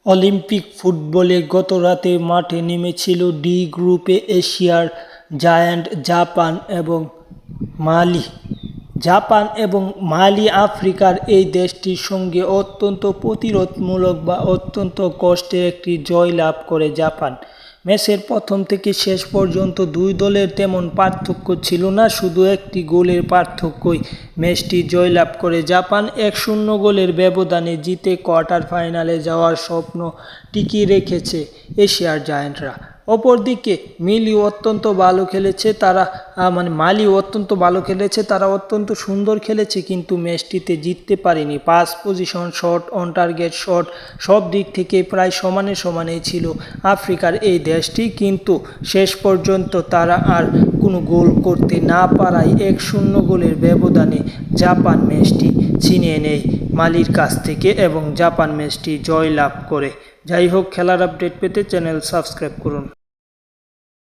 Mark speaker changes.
Speaker 1: Olympic ফুটবলে গতরাতে মাঠে নেমেছিল ডি গ্রুপে এশিয়ার জায়ান্ট জাপান এবং মালি আফ্রিকার এই দেশটির সঙ্গে অত্যন্ত প্রতিরোধমূলক বা অত্যন্ত কষ্টের একটি জয় লাভ করে জাপান। ম্যাচের প্রথম থেকে শেষ পর্যন্ত দুই দলের তেমন পার্থক্য ছিল না, শুধু একটি গোলের পার্থক্যই ম্যাচটি জয়লাভ করে জাপান। 1-0 গোলের ব্যবধানে জিতে কোয়ার্টার ফাইনালে যাওয়ার স্বপ্ন টিকিয়ে রেখেছে এশিয়ার জায়ান্টরা। অপরদিকে মালি অত্যন্ত ভালো খেলেছে, তারা অত্যন্ত সুন্দর খেলেছে, কিন্তু ম্যাচটিতে জিততে পারেনি। 5 position shot, on target shot সব দিক থেকে প্রায় সমানে ছিল আফ্রিকার এই দেশটি, কিন্তু শেষ পর্যন্ত তারা আর কোনো গোল করতে না পারায় 1-0 গোলের ব্যবধানে জাপান ম্যাচটি ছিনিয়ে নেয় মালির কাছ থেকে এবং জাপান ম্যাচটি জয়লাভ করে। যাই হোক, খেলার আপডেট পেতে চ্যানেল সাবস্ক্রাইব করুন।